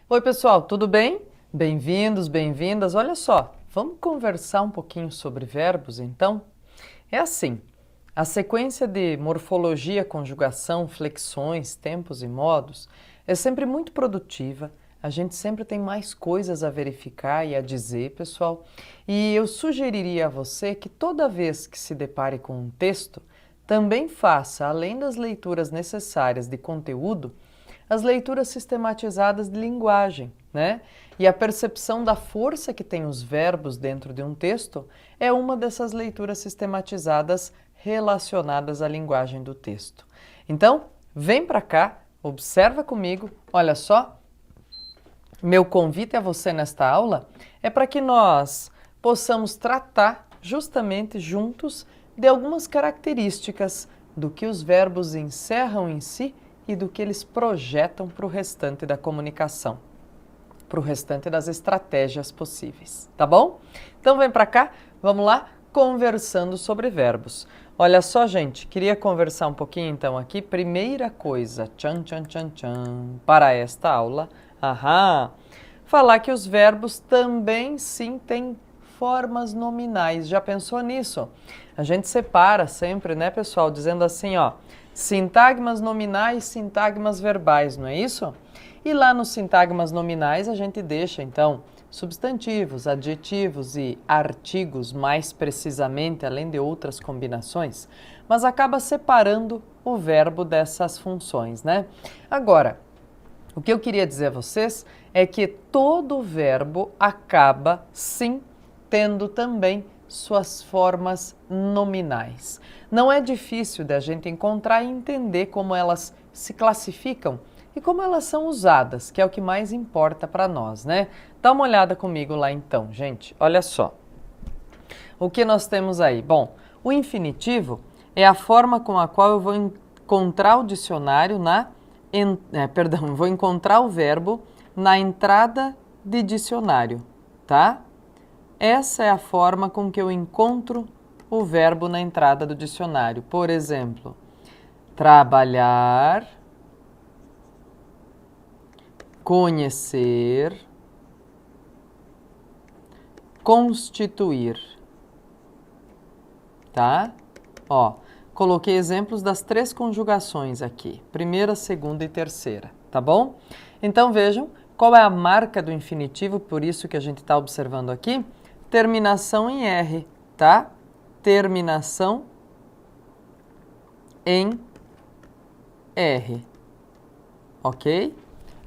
Oi, pessoal, tudo bem? Bem-vindos, bem-vindas. Olha só, vamos conversar um pouquinho sobre verbos, então? É assim, a sequência de morfologia, conjugação, flexões, tempos e modos é sempre muito produtiva. A gente sempre tem mais coisas a verificar e a dizer, pessoal. E eu sugeriria a você que toda vez que se depare com um texto, também faça, além das leituras necessárias de conteúdo, as leituras sistematizadas de linguagem, né? E a percepção da força que tem os verbos dentro de um texto é uma dessas leituras sistematizadas relacionadas à linguagem do texto. Então, vem para cá, observa comigo, olha só, meu convite a você nesta aula é para que nós possamos tratar justamente juntos de algumas características do que os verbos encerram em si e do que eles projetam para o restante da comunicação, para o restante das estratégias possíveis, tá bom? Então vem para cá, vamos lá, conversando sobre verbos. Olha só, gente, queria conversar um pouquinho então aqui. Primeira coisa, tchan, tchan, tchan, tchan, para esta aula, falar que os verbos também sim têm formas nominais. Já pensou nisso? A gente separa sempre, né, pessoal, dizendo assim, ó, sintagmas nominais, sintagmas verbais, não é isso? E lá nos sintagmas nominais a gente deixa, então, substantivos, adjetivos e artigos mais precisamente, além de outras combinações, mas acaba separando o verbo dessas funções, né? Agora, o que eu queria dizer a vocês é que todo verbo acaba, sim, tendo também suas formas nominais. Não é difícil da gente encontrar e entender como elas se classificam e como elas são usadas, que é o que mais importa para nós, né? Dá uma olhada comigo lá então, gente. Olha só. O que nós temos aí? Bom, o infinitivo é a forma com a qual eu vou encontrar o dicionário vou encontrar o verbo na entrada de dicionário, tá? Essa é a forma com que eu encontro o verbo na entrada do dicionário. Por exemplo, trabalhar, conhecer, constituir, tá? Ó, coloquei exemplos das 3 conjugações aqui, primeira, segunda e terceira, tá bom? Então vejam qual é a marca do infinitivo, por isso que a gente está observando aqui, terminação em R, tá? Terminação em R, ok?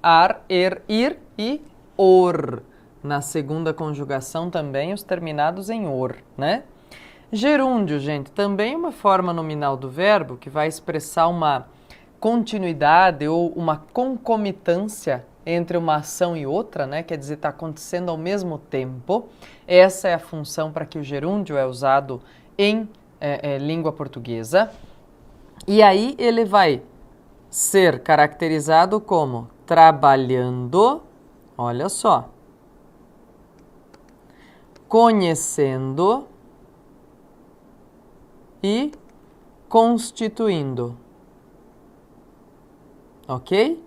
Ar, ir e or. Na segunda conjugação também os terminados em or, né? Gerúndio, gente, também uma forma nominal do verbo que vai expressar uma continuidade ou uma concomitância entre uma ação e outra, né? Quer dizer, está acontecendo ao mesmo tempo. Essa é a função para que o gerúndio é usado em língua portuguesa. E aí ele vai ser caracterizado como trabalhando, olha só, conhecendo e constituindo. Ok?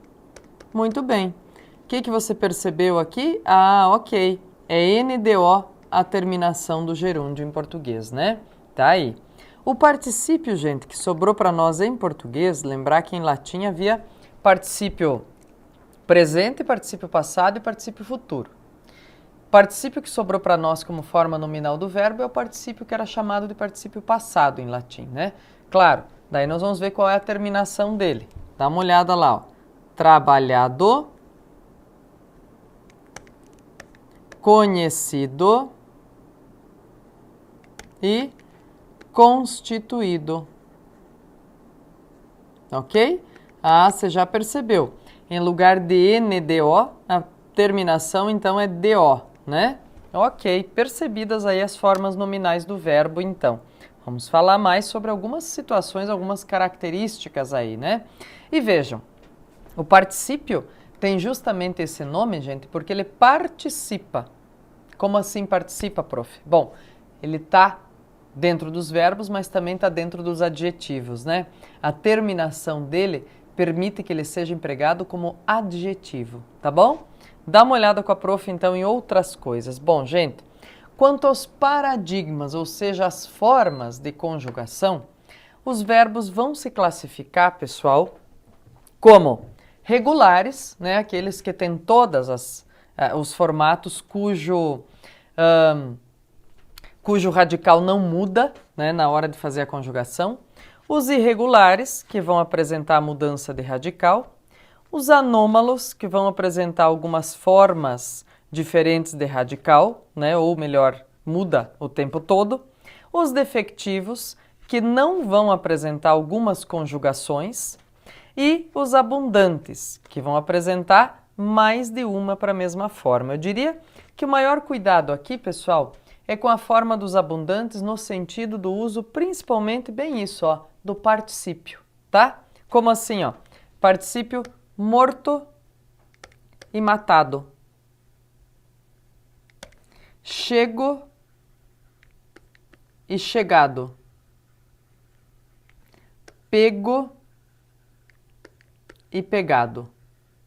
Muito bem. O que você percebeu aqui? Ah, ok. É NDO a terminação do gerúndio em português, né? Tá aí. O particípio, gente, que sobrou para nós em português, lembrar que em latim havia particípio presente, particípio passado e particípio futuro. Particípio que sobrou para nós como forma nominal do verbo é o particípio que era chamado de particípio passado em latim, né? Claro, daí nós vamos ver qual é a terminação dele. Dá uma olhada lá, ó. Trabalhado, conhecido e constituído. Ok? Ah, você já percebeu. Em lugar de NDO, a terminação então é DO, né? Ok, percebidas aí as formas nominais do verbo, então. Vamos falar mais sobre algumas situações, algumas características aí, né? E vejam, o particípio tem justamente esse nome, gente, porque ele participa. Como assim participa, prof? Bom, ele está dentro dos verbos, mas também está dentro dos adjetivos, né? A terminação dele permite que ele seja empregado como adjetivo, tá bom? Dá uma olhada com a prof, então, em outras coisas. Bom, gente, quanto aos paradigmas, ou seja, as formas de conjugação, os verbos vão se classificar, pessoal, como regulares, né, aqueles que têm todas os formatos cujo radical não muda, né, na hora de fazer a conjugação. Os irregulares, que vão apresentar a mudança de radical. Os anômalos, que vão apresentar algumas formas diferentes de radical, né, ou melhor, muda o tempo todo. Os defectivos, que não vão apresentar algumas conjugações. E os abundantes, que vão apresentar mais de uma para a mesma forma. Eu diria que o maior cuidado aqui, pessoal, é com a forma dos abundantes no sentido do uso, principalmente, bem isso, ó, do particípio, tá? Como assim, ó? Particípio morto e matado. Chego e chegado. Pego e pegado,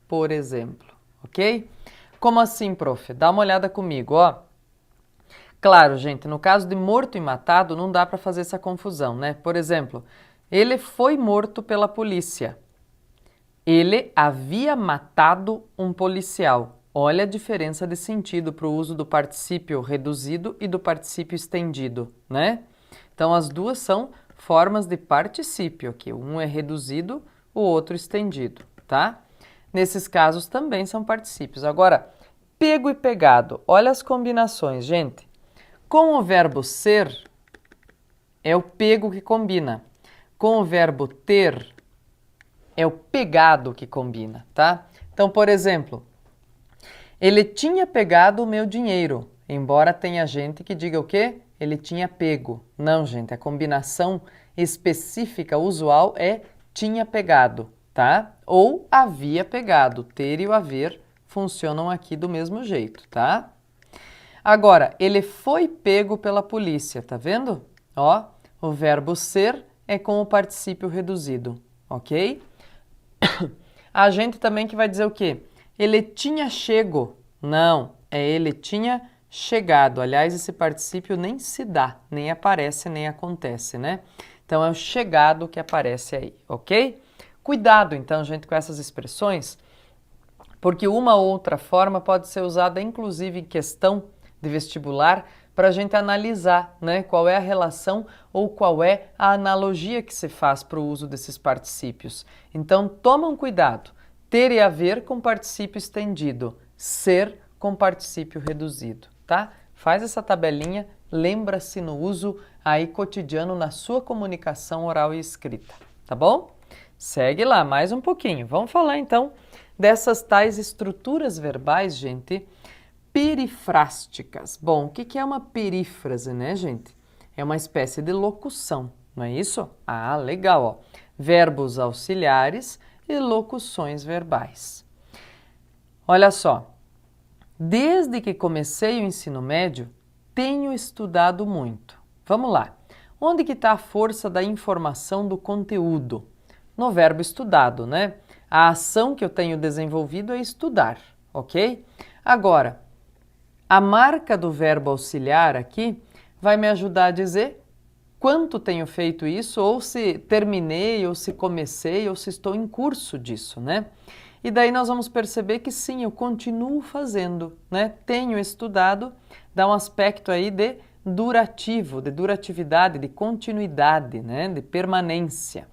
por exemplo, ok? Como assim, prof? Dá uma olhada comigo, ó. Claro, gente, no caso de morto e matado, não dá para fazer essa confusão, né? Por exemplo, ele foi morto pela polícia. Ele havia matado um policial. Olha a diferença de sentido para o uso do particípio reduzido e do particípio estendido, né? Então, as duas são formas de particípio aqui. Um é reduzido, o outro estendido, tá? Nesses casos também são particípios. Agora, pego e pegado. Olha as combinações, gente. Com o verbo ser, é o pego que combina. Com o verbo ter, é o pegado que combina, tá? Então, por exemplo, ele tinha pegado o meu dinheiro, embora tenha gente que diga o quê? Ele tinha pego. Não, gente, a combinação específica usual é tinha pegado, tá? Ou havia pegado. Ter e o haver funcionam aqui do mesmo jeito, tá? Agora, ele foi pego pela polícia, tá vendo? Ó, o verbo ser é com o particípio reduzido, ok? A gente também que vai dizer o quê? Ele tinha chego. Não, é ele tinha chegado. Aliás, esse particípio nem se dá, nem aparece, nem acontece, né? Então, é o chegado que aparece aí, ok? Cuidado, então, gente, com essas expressões, porque uma ou outra forma pode ser usada, inclusive, em questão de vestibular, para a gente analisar, né, qual é a relação ou qual é a analogia que se faz para o uso desses particípios. Então, tomam cuidado. Ter e haver com particípio estendido, ser com particípio reduzido, tá? Faz essa tabelinha, lembra-se no uso aí cotidiano na sua comunicação oral e escrita, tá bom? Segue lá, mais um pouquinho. Vamos falar então dessas tais estruturas verbais, gente, perifrásticas. Bom, o que é uma perífrase, né, gente? É uma espécie de locução, não é isso? Ah, legal, ó. Verbos auxiliares e locuções verbais. Olha só, desde que comecei o ensino médio, tenho estudado muito. Vamos lá. Onde que está a força da informação do conteúdo? No verbo estudado, né? A ação que eu tenho desenvolvido é estudar, ok? Agora, a marca do verbo auxiliar aqui vai me ajudar a dizer quanto tenho feito isso, ou se terminei, ou se comecei, ou se estou em curso disso, né? E daí nós vamos perceber que sim, eu continuo fazendo, né? Tenho estudado, dá um aspecto aí de durativo, de duratividade, de continuidade, né? De permanência.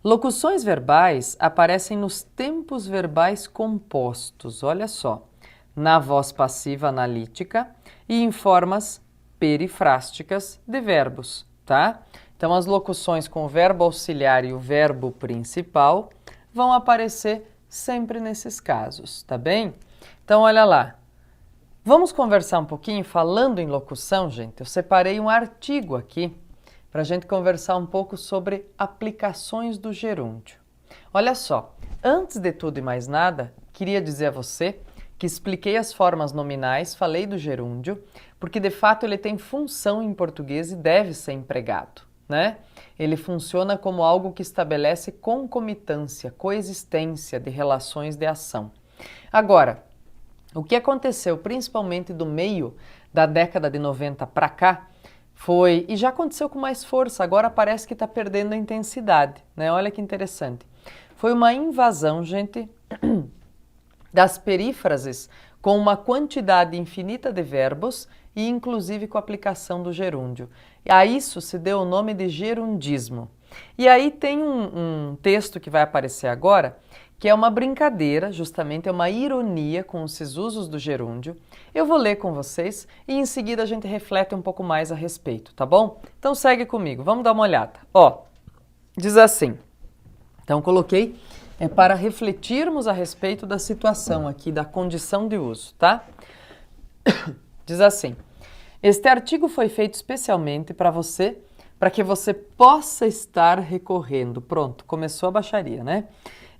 Locuções verbais aparecem nos tempos verbais compostos, olha só, na voz passiva analítica e em formas perifrásticas de verbos, tá? Então, as locuções com o verbo auxiliar e o verbo principal vão aparecer sempre nesses casos, tá bem? Então, olha lá. Vamos conversar um pouquinho falando em locução, gente? Eu separei um artigo aqui para a gente conversar um pouco sobre aplicações do gerúndio. Olha só, antes de tudo e mais nada, queria dizer a você que expliquei as formas nominais, falei do gerúndio, porque de fato ele tem função em português e deve ser empregado, né? Ele funciona como algo que estabelece concomitância, coexistência de relações de ação. Agora, o que aconteceu principalmente do meio da década de 90 para cá foi, e já aconteceu com mais força, agora parece que está perdendo a intensidade, né? Olha que interessante. Foi uma invasão, gente, das perífrases com uma quantidade infinita de verbos e inclusive com a aplicação do gerúndio. A isso se deu o nome de gerundismo. E aí tem um texto que vai aparecer agora, que é uma brincadeira, justamente é uma ironia com esses usos do gerúndio. Eu vou ler com vocês e em seguida a gente reflete um pouco mais a respeito, tá bom? Então segue comigo, vamos dar uma olhada. Ó, diz assim, então coloquei para refletirmos a respeito da situação aqui, da condição de uso, tá? Diz assim, este artigo foi feito especialmente para você, para que você possa estar recorrendo, pronto, começou a baixaria, né?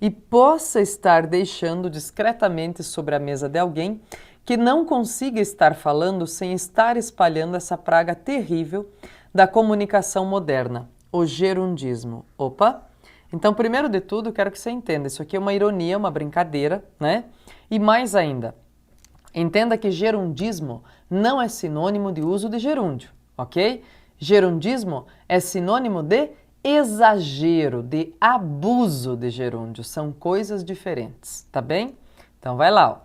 E possa estar deixando discretamente sobre a mesa de alguém que não consiga estar falando sem estar espalhando essa praga terrível da comunicação moderna, o gerundismo. Opa! Então, primeiro de tudo, eu quero que você entenda, isso aqui é uma ironia, uma brincadeira, né? E mais ainda, entenda que gerundismo não é sinônimo de uso de gerúndio, ok? Gerundismo é sinônimo de exagero, de abuso de gerúndio, são coisas diferentes, tá bem? Então vai lá, ó.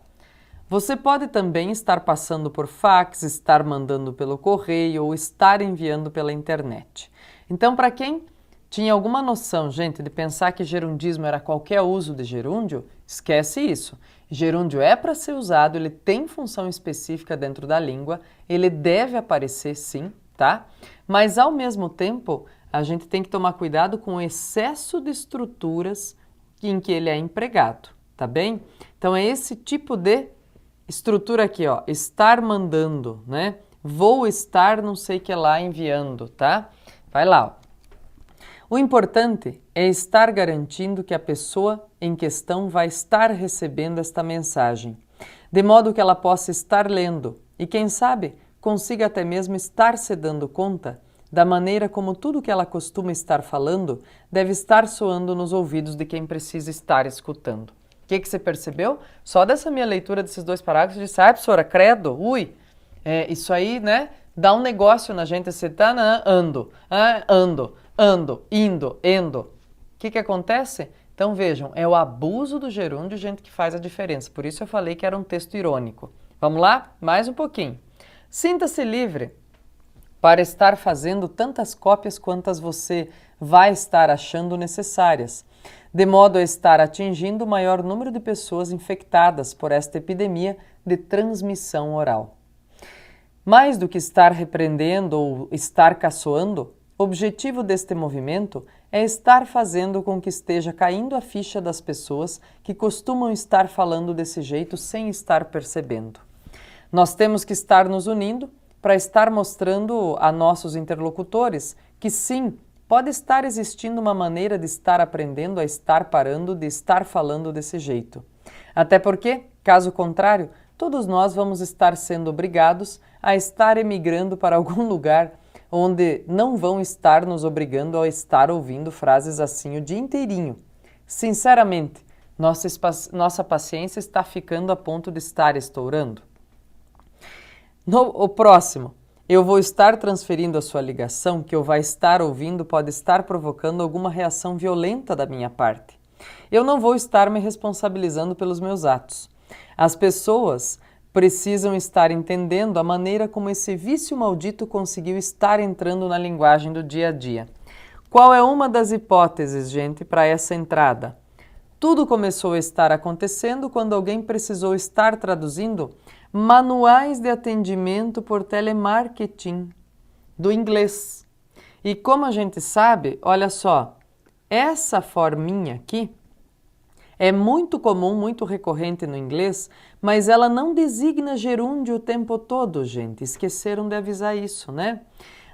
Você pode também estar passando por fax, estar mandando pelo correio ou estar enviando pela internet. Então, para quem tinha alguma noção, gente, de pensar que gerundismo era qualquer uso de gerúndio, esquece isso. Gerúndio é para ser usado, ele tem função específica dentro da língua, ele deve aparecer sim, tá? Mas ao mesmo tempo, a gente tem que tomar cuidado com o excesso de estruturas em que ele é empregado, tá bem? Então é esse tipo de estrutura aqui, ó, estar mandando, né? Vou estar não sei que lá enviando, tá? Vai lá, ó. O importante é estar garantindo que a pessoa em questão vai estar recebendo esta mensagem, de modo que ela possa estar lendo e, quem sabe, consiga até mesmo estar se dando conta da maneira como tudo que ela costuma estar falando deve estar soando nos ouvidos de quem precisa estar escutando. O que você percebeu? Só dessa minha leitura desses dois parágrafos, eu disse, professora, credo, isso aí, né, dá um negócio na gente, você tá ando, indo, endo. O que acontece? Então vejam, é o abuso do gerúndio, gente, que faz a diferença. Por isso eu falei que era um texto irônico. Vamos lá? Mais um pouquinho. Sinta-se livre para estar fazendo tantas cópias quantas você vai estar achando necessárias, de modo a estar atingindo o maior número de pessoas infectadas por esta epidemia de transmissão oral. Mais do que estar repreendendo ou estar caçoando, o objetivo deste movimento é estar fazendo com que esteja caindo a ficha das pessoas que costumam estar falando desse jeito sem estar percebendo. Nós temos que estar nos unindo para estar mostrando a nossos interlocutores que sim, pode estar existindo uma maneira de estar aprendendo a estar parando de estar falando desse jeito. Até porque, caso contrário, todos nós vamos estar sendo obrigados a estar emigrando para algum lugar onde não vão estar nos obrigando a estar ouvindo frases assim o dia inteirinho. Sinceramente, nossa paciência está ficando a ponto de estar estourando. O próximo, eu vou estar transferindo a sua ligação, que eu vai estar ouvindo pode estar provocando alguma reação violenta da minha parte. Eu não vou estar me responsabilizando pelos meus atos. As pessoas precisam estar entendendo a maneira como esse vício maldito conseguiu estar entrando na linguagem do dia a dia. Qual é uma das hipóteses, gente, para essa entrada? Tudo começou a estar acontecendo quando alguém precisou estar traduzindo manuais de atendimento por telemarketing do inglês. E como a gente sabe, olha só, essa forminha aqui é muito comum, muito recorrente no inglês, mas ela não designa gerúndio o tempo todo, gente. Esqueceram de avisar isso, né?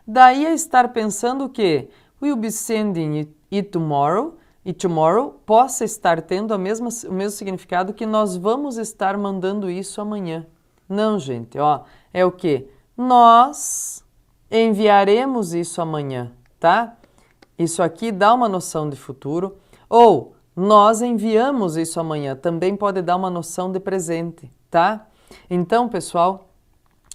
Daí a estar pensando que we'll be sending it tomorrow, e tomorrow possa estar tendo o mesmo significado que nós vamos estar mandando isso amanhã. Não, gente, ó, é o quê? Nós enviaremos isso amanhã, tá? isso aqui dá uma noção de futuro, ou nós enviamos isso amanhã, também pode dar uma noção de presente, tá? Então, pessoal,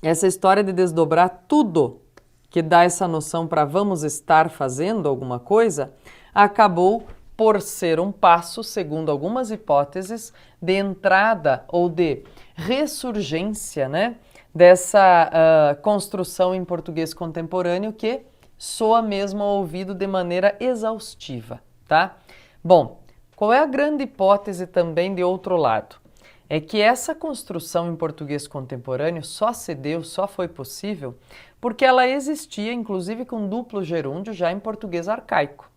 essa história de desdobrar tudo que dá essa noção para vamos estar fazendo alguma coisa, acabou por ser um passo, segundo algumas hipóteses, de entrada ou de ressurgência, né, dessa construção em português contemporâneo que soa mesmo ao ouvido de maneira exaustiva, tá? Bom, qual é a grande hipótese também de outro lado? É que essa construção em português contemporâneo só se deu, só foi possível, porque ela existia, inclusive com duplo gerúndio, já em português arcaico.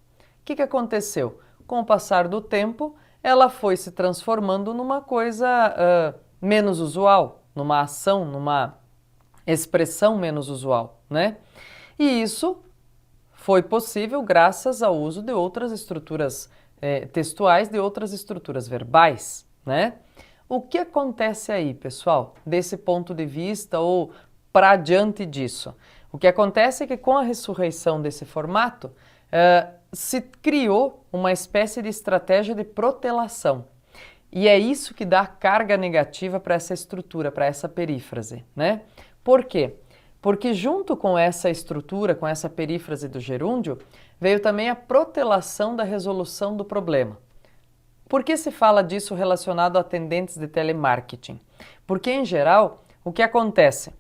O que aconteceu? Com o passar do tempo, ela foi se transformando numa coisa menos usual, numa ação, numa expressão menos usual, né? E isso foi possível graças ao uso de outras estruturas textuais, de outras estruturas verbais, né? O que acontece aí, pessoal, desse ponto de vista ou para diante disso? O que acontece é que com a ressurreição desse formato, se criou uma espécie de estratégia de protelação. E é isso que dá carga negativa para essa estrutura, para essa perífrase, né? Por quê? Porque junto com essa estrutura, com essa perífrase do gerúndio, veio também a protelação da resolução do problema. Por que se fala disso relacionado a atendentes de telemarketing? Porque, em geral, o que acontece?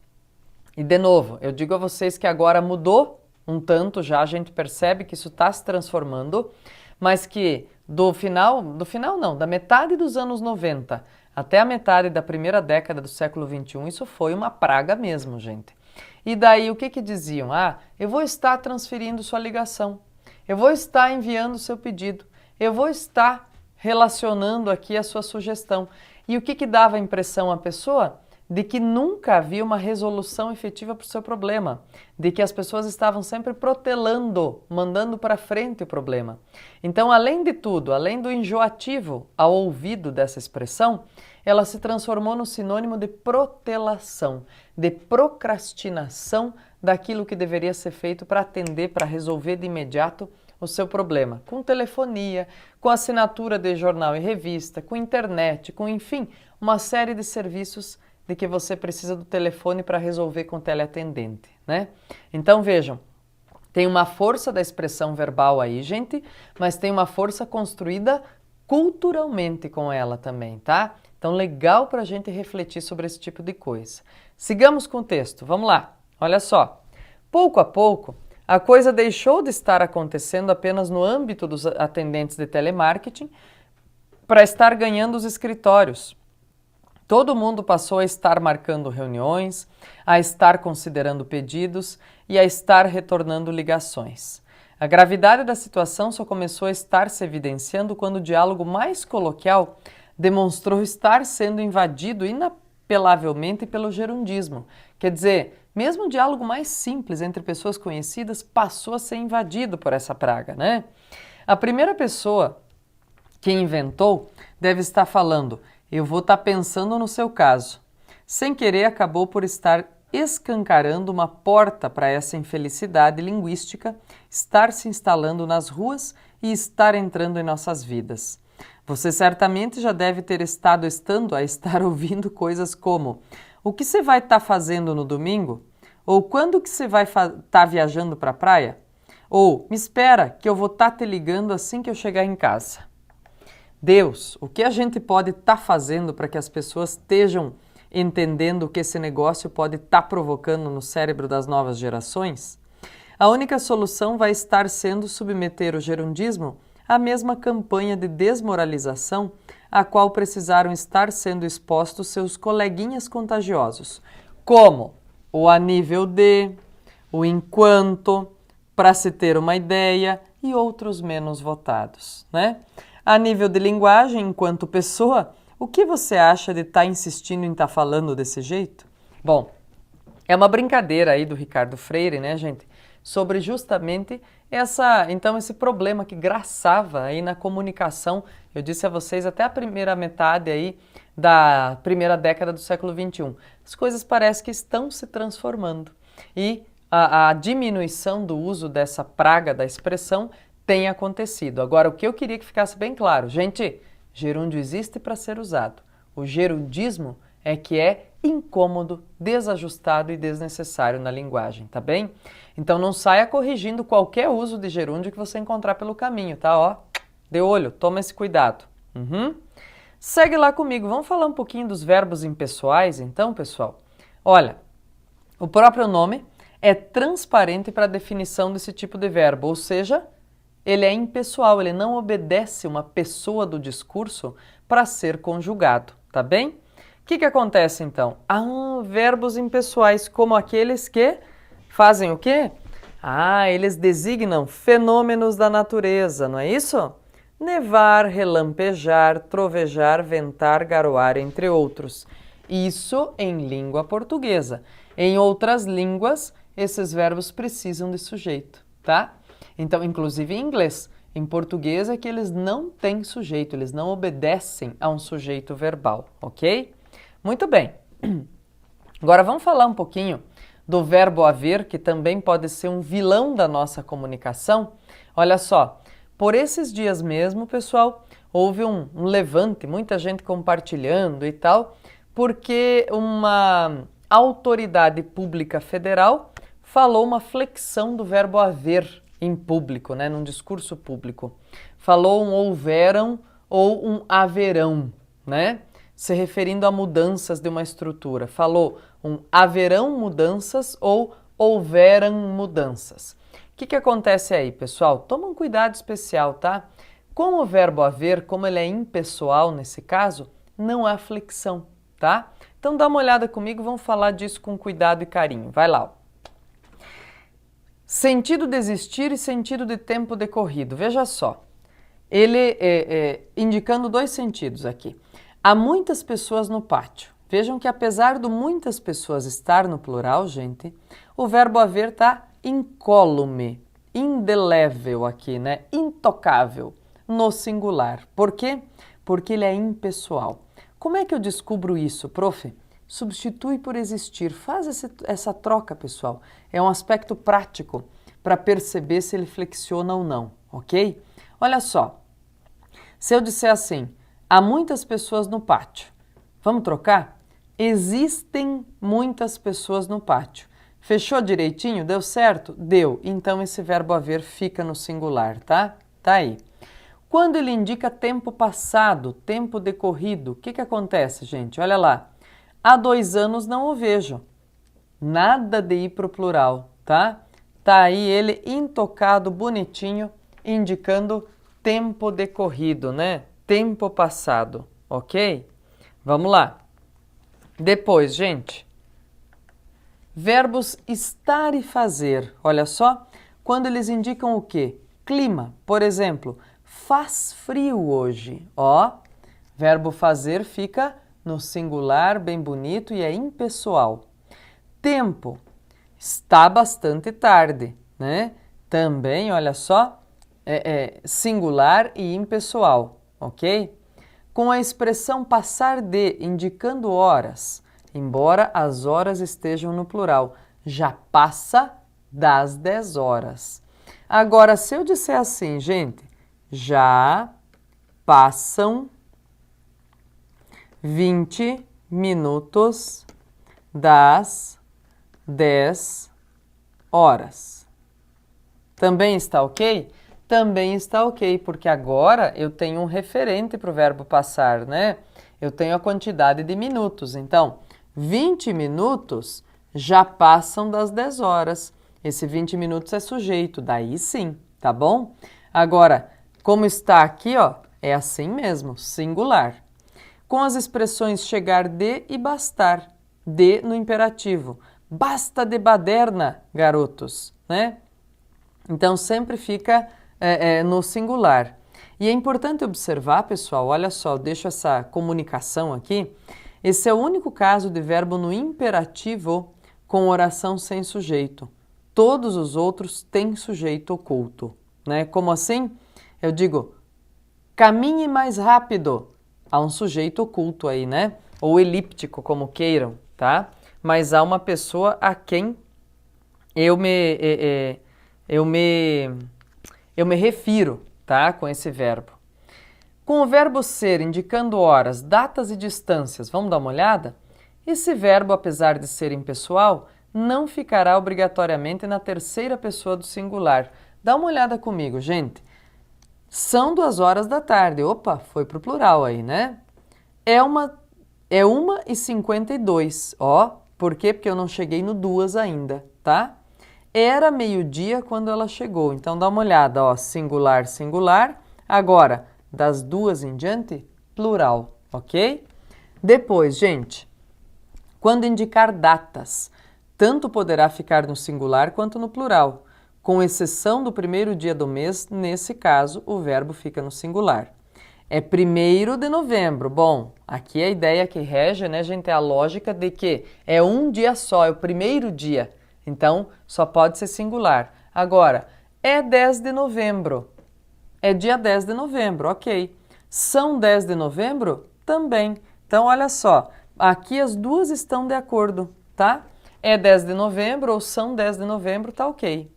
E, de novo, eu digo a vocês que agora mudou um tanto já, a gente percebe que isso está se transformando, mas que da metade dos anos 90 até a metade da primeira década do século 21, isso foi uma praga mesmo, gente. E daí, o que diziam? Eu vou estar transferindo sua ligação, eu vou estar enviando seu pedido, eu vou estar relacionando aqui a sua sugestão. E o que dava a impressão à pessoa? De que nunca havia uma resolução efetiva para o seu problema, de que as pessoas estavam sempre protelando, mandando para frente o problema. Então, além de tudo, além do enjoativo ao ouvido dessa expressão, ela se transformou no sinônimo de protelação, de procrastinação daquilo que deveria ser feito para atender, para resolver de imediato o seu problema, com telefonia, com assinatura de jornal e revista, com internet, com, enfim, uma série de serviços de que você precisa do telefone para resolver com o teleatendente, né? Então, vejam, tem uma força da expressão verbal aí, gente, mas tem uma força construída culturalmente com ela também, tá? Então, legal para a gente refletir sobre esse tipo de coisa. Sigamos com o texto, vamos lá. Olha só, pouco a pouco, a coisa deixou de estar acontecendo apenas no âmbito dos atendentes de telemarketing para estar ganhando os escritórios. Todo mundo passou a estar marcando reuniões, a estar considerando pedidos e a estar retornando ligações. A gravidade da situação só começou a estar se evidenciando quando o diálogo mais coloquial demonstrou estar sendo invadido inapelavelmente pelo gerundismo. Quer dizer, mesmo o diálogo mais simples entre pessoas conhecidas passou a ser invadido por essa praga, né? A primeira pessoa que inventou deve estar falando, eu vou estar pensando no seu caso. Sem querer, acabou por estar escancarando uma porta para essa infelicidade linguística estar se instalando nas ruas e estar entrando em nossas vidas. Você certamente já deve ter estado ouvindo coisas como: o que você vai estar fazendo no domingo? Ou quando que você vai estar viajando para a praia? Ou me espera que eu vou estar te ligando assim que eu chegar em casa. Deus, o que a gente pode estar fazendo para que as pessoas estejam entendendo o que esse negócio pode estar provocando no cérebro das novas gerações? A única solução vai estar sendo submeter o gerundismo à mesma campanha de desmoralização a qual precisaram estar sendo expostos seus coleguinhas contagiosos, como o a nível de, o enquanto, para se ter uma ideia e outros menos votados, né? A nível de linguagem, enquanto pessoa, o que você acha de estar insistindo em estar falando desse jeito? Bom, é uma brincadeira aí do Ricardo Freire, né, gente? Sobre justamente esse problema que graçava aí na comunicação, eu disse a vocês, até a primeira metade aí da primeira década do século XXI. As coisas parecem que estão se transformando e a diminuição do uso dessa praga da expressão tem acontecido. Agora, o que eu queria que ficasse bem claro, gente, gerúndio existe para ser usado. O gerundismo é que é incômodo, desajustado e desnecessário na linguagem, tá bem? Então não saia corrigindo qualquer uso de gerúndio que você encontrar pelo caminho, tá? Ó, de olho, toma esse cuidado. Segue lá comigo, vamos falar um pouquinho dos verbos impessoais, então, pessoal? Olha, o próprio nome é transparente para a definição desse tipo de verbo, ou seja, ele é impessoal, ele não obedece uma pessoa do discurso para ser conjugado, tá bem? O que acontece então? Verbos impessoais, como aqueles que fazem o quê? Eles designam fenômenos da natureza, não é isso? Nevar, relampejar, trovejar, ventar, garoar, entre outros. Isso em língua portuguesa. Em outras línguas, esses verbos precisam de sujeito, tá? Então, inclusive em inglês, em português é que eles não têm sujeito, eles não obedecem a um sujeito verbal, ok? Muito bem. Agora vamos falar um pouquinho do verbo haver, que também pode ser um vilão da nossa comunicação. Olha só, por esses dias mesmo, pessoal, houve um levante, muita gente compartilhando e tal, porque uma autoridade pública federal falou uma flexão do verbo haver em público, né, num discurso público. Falou um houveram ou um haverão, né, se referindo a mudanças de uma estrutura. Falou um haverão mudanças ou houveram mudanças. O que acontece aí, pessoal? Toma um cuidado especial, tá? Com o verbo haver, como ele é impessoal nesse caso, não há flexão, tá? Então dá uma olhada comigo, vamos falar disso com cuidado e carinho. Vai lá. Sentido de existir e sentido de tempo decorrido. Veja só, ele indicando dois sentidos aqui. Há muitas pessoas no pátio. Vejam que apesar de muitas pessoas estar no plural, gente, o verbo haver está incólume, indelével aqui, né? Intocável, no singular. Por quê? Porque ele é impessoal. Como é que eu descubro isso, prof? Substitui por existir. Faz essa troca, pessoal. É um aspecto prático para perceber se ele flexiona ou não, ok? Olha só, se eu disser assim, há muitas pessoas no pátio. Vamos trocar? Existem muitas pessoas no pátio. Fechou direitinho? Deu certo? Deu. Então esse verbo haver fica no singular, tá? Tá aí. Quando ele indica tempo passado, tempo decorrido, o que acontece, gente? Olha lá. Há 2 anos não o vejo. Nada de ir para o plural, tá? Tá aí ele intocado, bonitinho, indicando tempo decorrido, né? Tempo passado, ok? Vamos lá. Depois, gente, verbos estar e fazer. Olha só, quando eles indicam o quê? Clima, por exemplo, faz frio hoje. Ó, verbo fazer fica no singular, bem bonito e é impessoal. Tempo, está bastante tarde, né? Também, olha só, singular e impessoal, ok? Com a expressão passar de, indicando horas, embora as horas estejam no plural, já passa das 10 horas. Agora, se eu disser assim, gente, já passam 20 minutos das 10 horas. Também está ok? Também está ok, porque agora eu tenho um referente para o verbo passar, né? Eu tenho a quantidade de minutos. Então, 20 minutos já passam das 10 horas. Esse 20 minutos é sujeito, daí sim, tá bom? Agora, como está aqui, ó, é assim mesmo, singular. Com as expressões chegar de e bastar, de no imperativo. Basta de baderna, garotos, né? Então, sempre fica no singular. E é importante observar, pessoal, olha só, eu deixo essa comunicação aqui. Esse é o único caso de verbo no imperativo com oração sem sujeito. Todos os outros têm sujeito oculto, né? Como assim? Eu digo, caminhe mais rápido. Há um sujeito oculto aí, né? Ou elíptico, como queiram, tá? Mas há uma pessoa a quem eu me eu me refiro, tá, com esse verbo. Com o verbo ser indicando horas, datas e distâncias, vamos dar uma olhada? Esse verbo, apesar de ser impessoal, não ficará obrigatoriamente na terceira pessoa do singular. Dá uma olhada comigo, gente. São 2 horas da tarde. Opa, foi pro plural aí, né? É 1h52. Ó, por quê? Porque eu não cheguei no 2 ainda, tá? Era meio-dia quando ela chegou. Então, dá uma olhada, ó, singular, singular. Agora, das 2 em diante, plural, ok? Depois, gente, quando indicar datas, tanto poderá ficar no singular quanto no plural. Com exceção do primeiro dia do mês, nesse caso, o verbo fica no singular. É 1º de novembro. Bom, aqui a ideia que rege, né, gente, é a lógica de que é um dia só, é o primeiro dia. Então, só pode ser singular. Agora, é 10 de novembro. É dia 10 de novembro, ok. São 10 de novembro? Também. Então, olha só, aqui as duas estão de acordo, tá? É 10 de novembro ou são 10 de novembro, tá ok.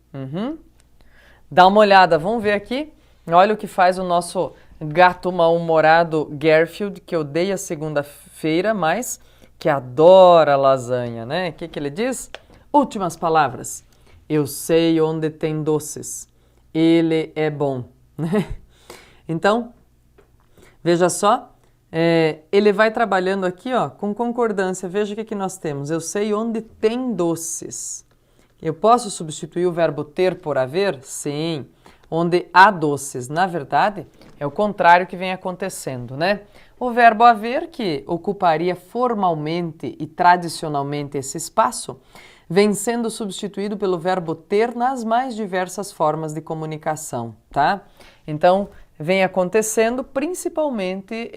Dá uma olhada, vamos ver aqui. Olha o que faz o nosso gato mal-humorado Garfield, que odeia segunda-feira, mas que adora lasanha, né? O que ele diz? Últimas palavras. Eu sei onde tem doces. Ele é bom. Então, veja só, ele vai trabalhando aqui, ó, com concordância. Veja o que nós temos. Eu sei onde tem doces. Eu posso substituir o verbo ter por haver? Sim. Onde há doces. Na verdade, é o contrário que vem acontecendo, né? O verbo haver, que ocuparia formalmente e tradicionalmente esse espaço, vem sendo substituído pelo verbo ter nas mais diversas formas de comunicação, tá? Então, vem acontecendo principalmente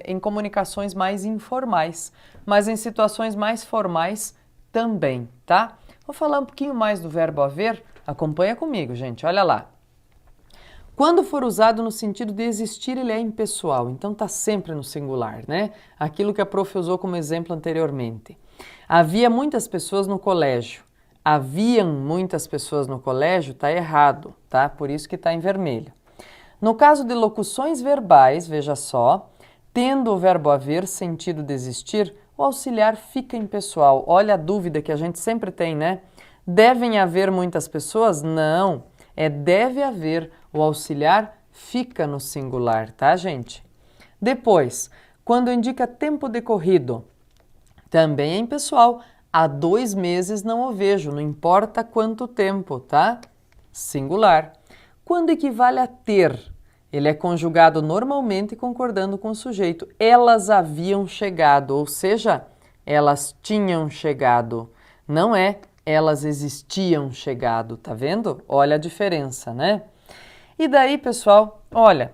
em comunicações mais informais, mas em situações mais formais também, tá? Vou falar um pouquinho mais do verbo haver, acompanha comigo, gente, olha lá. Quando for usado no sentido de existir, ele é impessoal, então está sempre no singular, né? Aquilo que a prof usou como exemplo anteriormente. Havia muitas pessoas no colégio. Haviam muitas pessoas no colégio, está errado, tá? Por isso que está em vermelho. No caso de locuções verbais, veja só, tendo o verbo haver sentido de existir, o auxiliar fica impessoal. Olha a dúvida que a gente sempre tem, né? Devem haver muitas pessoas? Não. Deve haver. O auxiliar fica no singular, tá, gente? Depois, quando indica tempo decorrido, também é impessoal. Há 2 meses não o vejo, não importa quanto tempo, tá? Singular. Quando equivale a ter, ele é conjugado normalmente concordando com o sujeito. Elas haviam chegado, ou seja, elas tinham chegado. Não é elas existiam chegado, tá vendo? Olha a diferença, né? E daí, pessoal, olha,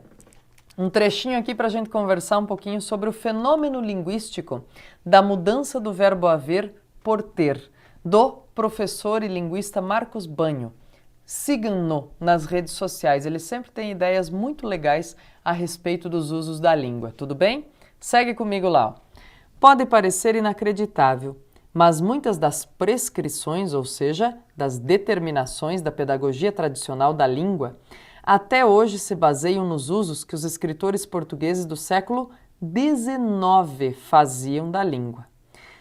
um trechinho aqui para a gente conversar um pouquinho sobre o fenômeno linguístico da mudança do verbo haver por ter, do professor e linguista Marcos Banho. Sigam-no nas redes sociais, ele sempre tem ideias muito legais a respeito dos usos da língua, tudo bem? Segue comigo lá. Pode parecer inacreditável, mas muitas das prescrições, ou seja, das determinações da pedagogia tradicional da língua, até hoje se baseiam nos usos que os escritores portugueses do século XIX faziam da língua.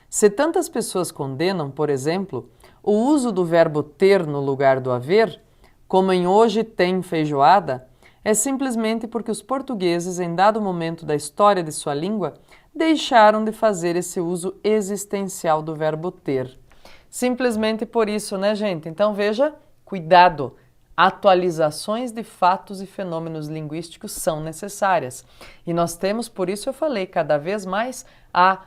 Se tantas pessoas condenam, por exemplo, o uso do verbo ter no lugar do haver, como em hoje tem feijoada, é simplesmente porque os portugueses, em dado momento da história de sua língua, deixaram de fazer esse uso existencial do verbo ter. Simplesmente por isso, né, gente? Então veja, cuidado! Atualizações de fatos e fenômenos linguísticos são necessárias. E nós temos, por isso eu falei, cada vez mais a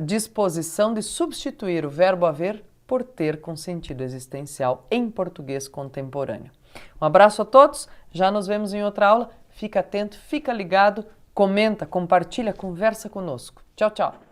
disposição de substituir o verbo haver por ter com sentido existencial em português contemporâneo. Um abraço a todos, já nos vemos em outra aula. Fica atento, fica ligado, comenta, compartilha, conversa conosco. Tchau, tchau!